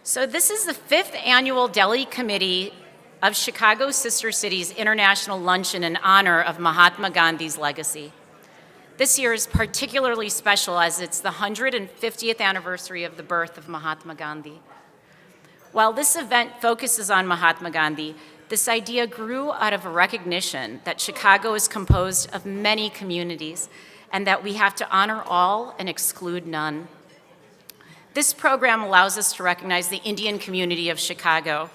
So this is the 5th annual Delhi Committee of Chicago Sister Cities International Luncheon in honor of Mahatma Gandhi's legacy. This year is particularly special as it's the 150th anniversary of the birth of Mahatma Gandhi. While this event focuses on Mahatma Gandhi, this idea grew out of a recognition that Chicago is composed of many communities and that we have to honor all and exclude none. This program allows us to recognize the Indian community of Chicago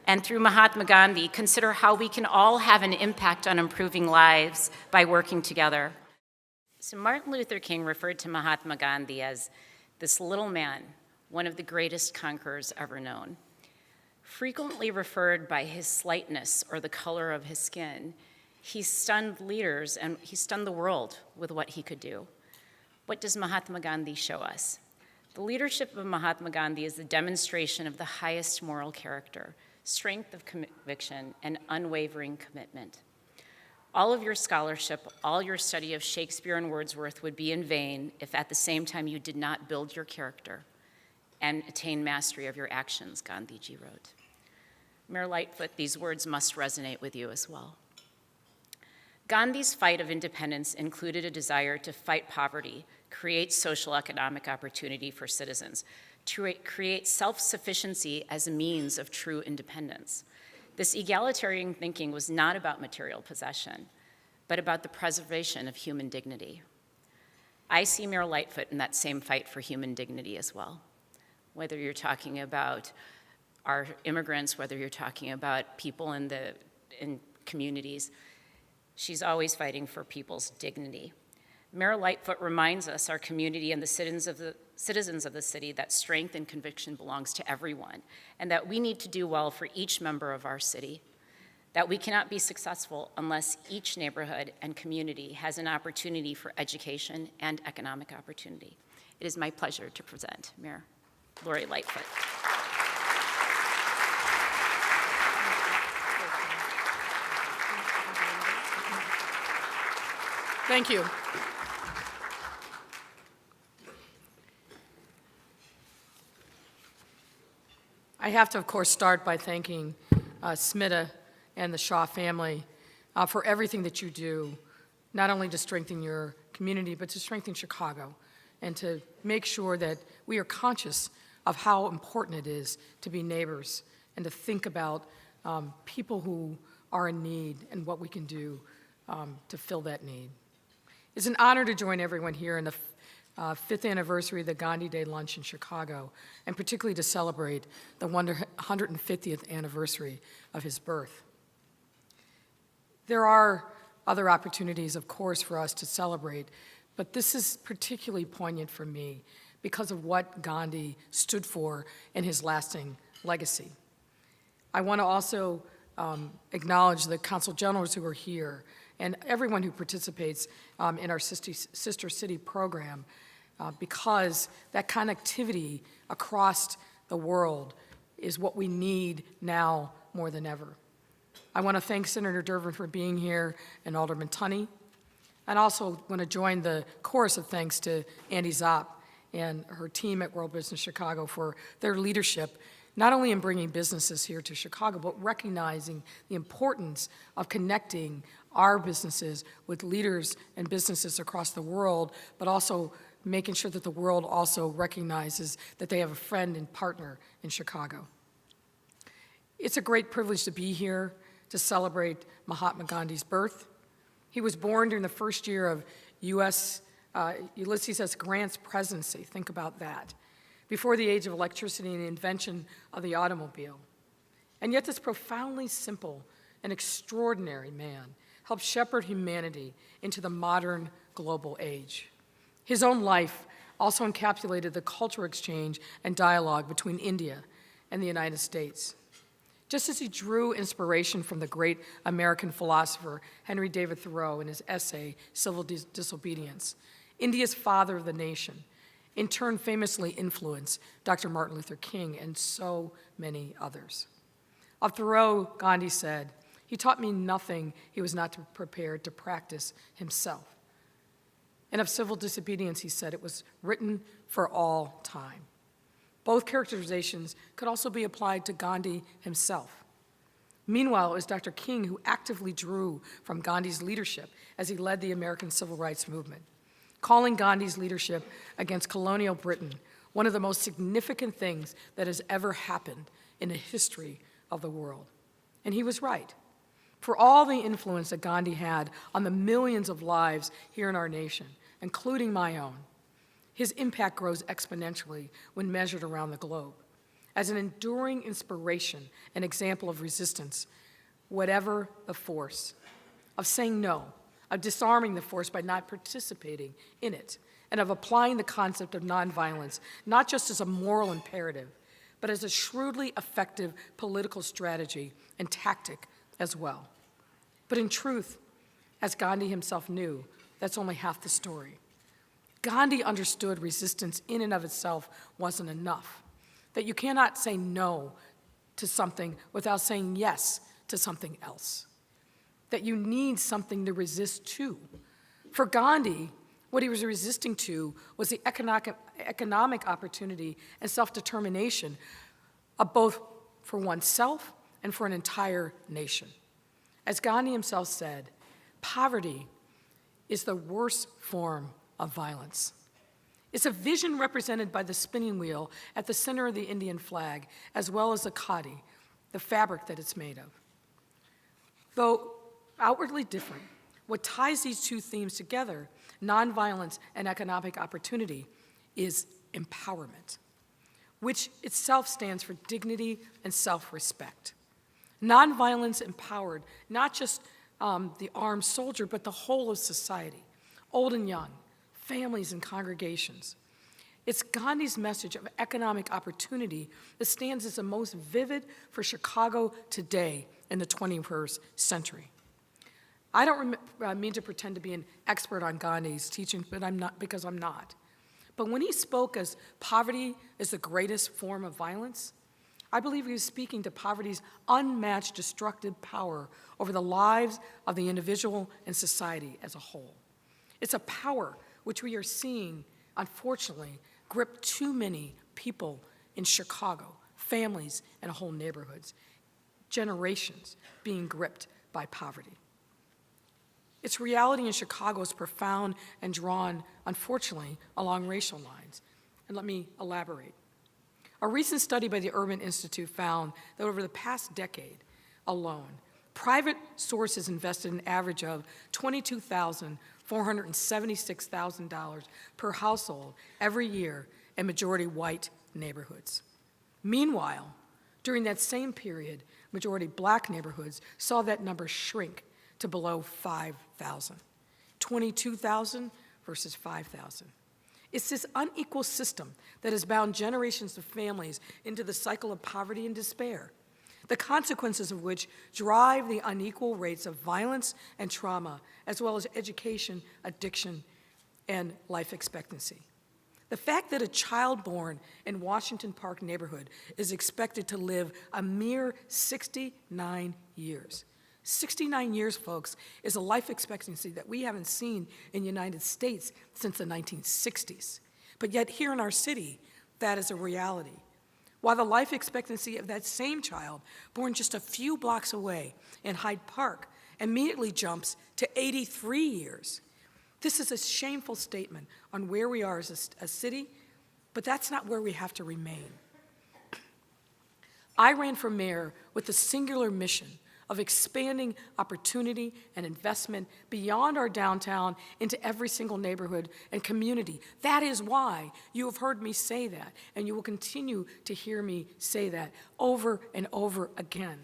and through Mahatma Gandhi, consider how we can all have an impact on improving lives by working together. So Martin Luther King referred to Mahatma Gandhi as this little man, one of the greatest conquerors ever known. Frequently referred by his slightness or the color of his skin, he stunned leaders and he stunned the world with what he could do. What does Mahatma Gandhi show us? The leadership of Mahatma Gandhi is the demonstration of the highest moral character, strength of conviction, and unwavering commitment. All of your scholarship, all your study of Shakespeare and Wordsworth would be in vain if at the same time you did not build your character and attain mastery of your actions, Gandhiji wrote. Mayor Lightfoot, these words must resonate with you as well. Gandhi's fight of independence included a desire to fight poverty, create social economic opportunity for citizens, to create self-sufficiency as a means of true independence. This egalitarian thinking was not about material possession, but about the preservation of human dignity. I see Mayor Lightfoot in that same fight for human dignity as well. Whether you're talking about our immigrants, whether you're talking about people in communities, she's always fighting for people's dignity. Mayor Lightfoot reminds us, our community and the citizens of the city, that strength and conviction belongs to everyone, and that we need to do well for each member of our city, that we cannot be successful unless each neighborhood and community has an opportunity for education and economic opportunity. It is my pleasure to present Mayor Lori Lightfoot. Thank you. I have to, of course, start by thanking Smita and the Shah family for everything that you do, not only to strengthen your community, but to strengthen Chicago and to make sure that we are conscious of how important it is to be neighbors and to think about people who are in need and what we can do to fill that need. It's an honor to join everyone here in the 5th anniversary of the Gandhi Day Lunch in Chicago, and particularly to celebrate the 150th anniversary of his birth. There are other opportunities, of course, for us to celebrate, but this is particularly poignant for me because of what Gandhi stood for and his lasting legacy. I want to also acknowledge the Consul Generals who are here and everyone who participates in our Sister City program because that connectivity across the world is what we need now more than ever. I want to thank Senator Durbin for being here and Alderman Tunney, and also want to join the chorus of thanks to Andy Zopp and her team at World Business Chicago for their leadership, not only in bringing businesses here to Chicago, but recognizing the importance of connecting our businesses with leaders and businesses across the world, but also making sure that the world also recognizes that they have a friend and partner in Chicago. It's a great privilege to be here to celebrate Mahatma Gandhi's birth. He was born during the first year of Ulysses S. Grant's presidency. Think about that. Before the age of electricity and the invention of the automobile. And yet this profoundly simple and extraordinary man helped shepherd humanity into the modern global age. His own life also encapsulated the cultural exchange and dialogue between India and the United States. Just as he drew inspiration from the great American philosopher Henry David Thoreau in his essay, Civil Disobedience, India's father of the nation, in turn famously influenced Dr. Martin Luther King and so many others. Of Thoreau, Gandhi said, "He taught me nothing he was not prepared to practice himself." And of civil disobedience, he said, "It was written for all time." Both characterizations could also be applied to Gandhi himself. Meanwhile, it was Dr. King who actively drew from Gandhi's leadership as he led the American Civil Rights Movement, calling Gandhi's leadership against colonial Britain one of the most significant things that has ever happened in the history of the world. And he was right. For all the influence that Gandhi had on the millions of lives here in our nation, including my own, his impact grows exponentially when measured around the globe as an enduring inspiration and example of resistance, whatever the force, of saying no, of disarming the force by not participating in it, and of applying the concept of nonviolence not just as a moral imperative, but as a shrewdly effective political strategy and tactic as well. But in truth, as Gandhi himself knew, that's only half the story. Gandhi understood resistance in and of itself wasn't enough, that you cannot say no to something without saying yes to something else, that you need something to resist to. For Gandhi, what he was resisting to was the economic opportunity and self-determination of both for oneself and for an entire nation. As Gandhi himself said, poverty is the worst form of violence. It's a vision represented by the spinning wheel at the center of the Indian flag, as well as the khadi, the fabric that it's made of. Though outwardly different, what ties these two themes together, nonviolence and economic opportunity, is empowerment, which itself stands for dignity and self-respect. Nonviolence empowered not just the armed soldier, but the whole of society, old and young, families and congregations. It's Gandhi's message of economic opportunity that stands as the most vivid for Chicago today in the 21st century. I don't mean to pretend to be an expert on Gandhi's teaching, but I'm not, because I'm not. But when he spoke as poverty is the greatest form of violence, I believe he was speaking to poverty's unmatched destructive power over the lives of the individual and society as a whole. It's a power which we are seeing, unfortunately, grip too many people in Chicago, families and whole neighborhoods, generations being gripped by poverty. Its reality in Chicago is profound and drawn, unfortunately, along racial lines. And let me elaborate. A recent study by the Urban Institute found that over the past decade alone, private sources invested an average of $22,476,000 per household every year in majority white neighborhoods. Meanwhile, during that same period, majority black neighborhoods saw that number shrink to below 5,000, 22,000 versus 5,000. It's this unequal system that has bound generations of families into the cycle of poverty and despair, the consequences of which drive the unequal rates of violence and trauma, as well as education, addiction, and life expectancy. The fact that a child born in Washington Park neighborhood is expected to live a mere 69 years. 69 years, folks, is a life expectancy that we haven't seen in the United States since the 1960s. But yet here in our city, that is a reality. While the life expectancy of that same child, born just a few blocks away in Hyde Park, immediately jumps to 83 years. This is a shameful statement on where we are as a city, but that's not where we have to remain. I ran for mayor with the singular mission of expanding opportunity and investment beyond our downtown into every single neighborhood and community. That is why you have heard me say that, and you will continue to hear me say that over and over again.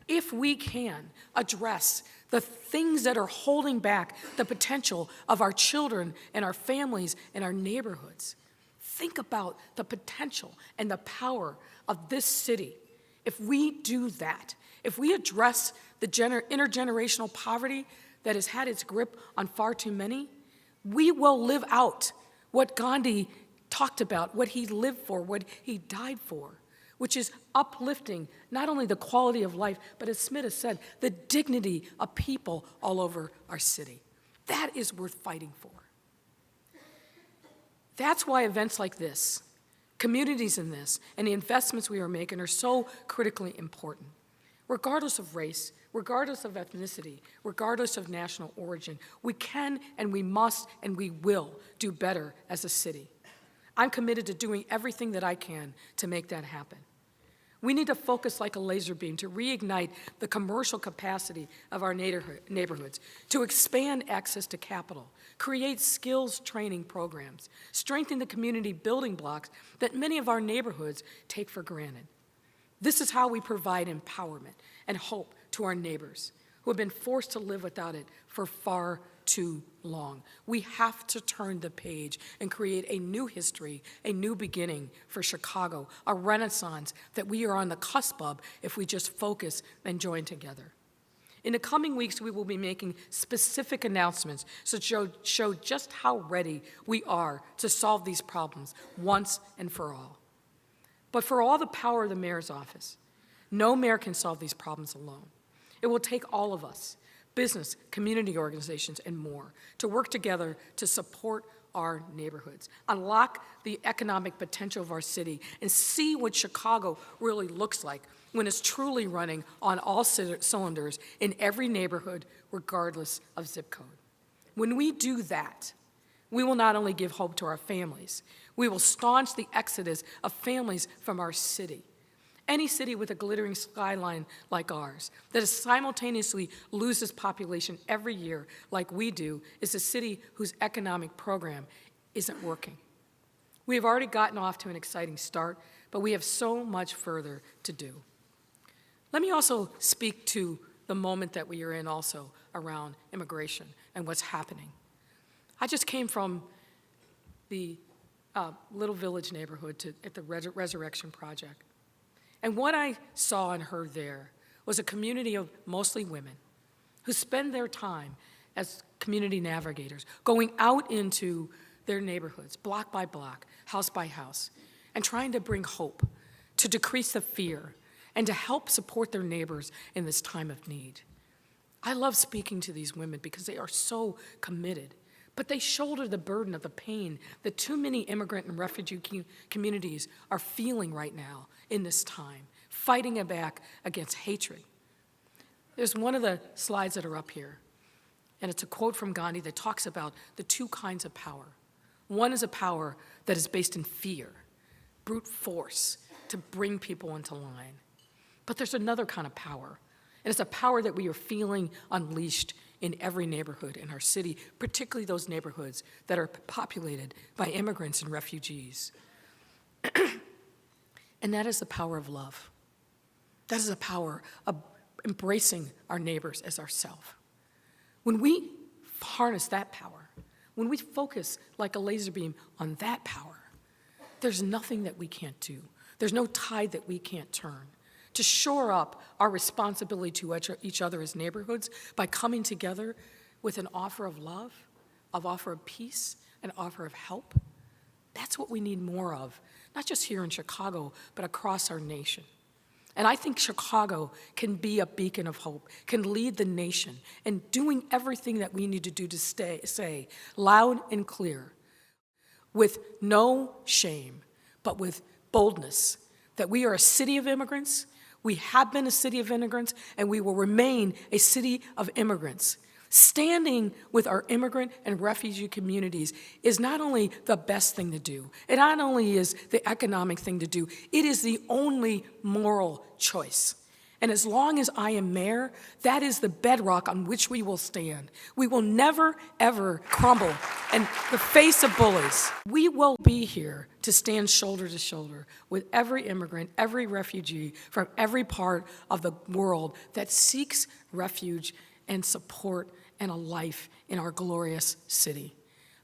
If we can address the things that are holding back the potential of our children and our families and our neighborhoods, think about the potential and the power of this city. If we do that, if we address the intergenerational poverty that has had its grip on far too many, we will live out what Gandhi talked about, what he lived for, what he died for, which is uplifting not only the quality of life, but as Smita said, the dignity of people all over our city. That is worth fighting for. That's why events like this Communities in this and the investments we are making are so critically important. Regardless of race, regardless of ethnicity, regardless of national origin, we can and we must and we will do better as a city. I'm committed to doing everything that I can to make that happen. We need to focus like a laser beam to reignite the commercial capacity of our neighborhoods, to expand access to capital, create skills training programs, strengthen the community building blocks that many of our neighborhoods take for granted. This is how we provide empowerment and hope to our neighbors who have been forced to live without it for far too long. We have to turn the page and create a new history, a new beginning for Chicago, a renaissance that we are on the cusp of if we just focus and join together. In the coming weeks, we will be making specific announcements to show just how ready we are to solve these problems once and for all. But for all the power of the mayor's office, no mayor can solve these problems alone. It will take all of us, business, community organizations, and more, to work together to support our neighborhoods, unlock the economic potential of our city, and see what Chicago really looks like when it's truly running on all cylinders in every neighborhood, regardless of zip code. When we do that, we will not only give hope to our families, we will staunch the exodus of families from our city. Any city with a glittering skyline like ours that simultaneously loses population every year like we do is a city whose economic program isn't working. We have already gotten off to an exciting start, but we have so much further to do. Let me also speak to the moment that we are in also around immigration and what's happening. I just came from the Little Village neighborhood at the Resurrection Project. And what I saw and heard there was a community of mostly women who spend their time as community navigators, going out into their neighborhoods, block by block, house by house, and trying to bring hope, to decrease the fear, and to help support their neighbors in this time of need. I love speaking to these women because they are so committed, but they shoulder the burden of the pain that too many immigrant and refugee communities are feeling right now in this time, fighting it back against hatred. There's one of the slides that are up here, and it's a quote from Gandhi that talks about the two kinds of power. One is a power that is based in fear, brute force to bring people into line. But there's another kind of power, and it's a power that we are feeling unleashed in every neighborhood in our city, particularly those neighborhoods that are populated by immigrants and refugees. And that is the power of love. That is the power of embracing our neighbors as ourselves. When we harness that power, when we focus like a laser beam on that power, there's nothing that we can't do. There's no tide that we can't turn. To shore up our responsibility to each other as neighborhoods by coming together with an offer of love, an offer of peace, an offer of help. That's what we need more of, not just here in Chicago, but across our nation. And I think Chicago can be a beacon of hope, can lead the nation in doing everything that we need to do to say loud and clear, with no shame, but with boldness, that we are a city of immigrants. We have been a city of immigrants, and we will remain a city of immigrants. Standing with our immigrant and refugee communities is not only the best thing to do, it not only is the economic thing to do, it is the only moral choice. And as long as I am mayor, that is the bedrock on which we will stand. We will never, ever crumble in the face of bullies. We will be here to stand shoulder to shoulder with every immigrant, every refugee from every part of the world that seeks refuge and support and a life in our glorious city.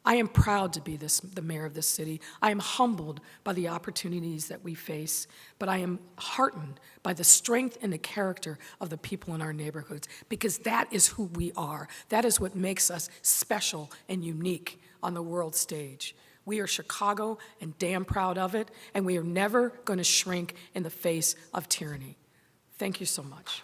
I am proud to be the mayor of this city. I am humbled by the opportunities that we face, but I am heartened by the strength and the character of the people in our neighborhoods, because that is who we are. That is what makes us special and unique on the world stage. We are Chicago and damn proud of it, and we are never going to shrink in the face of tyranny. Thank you so much.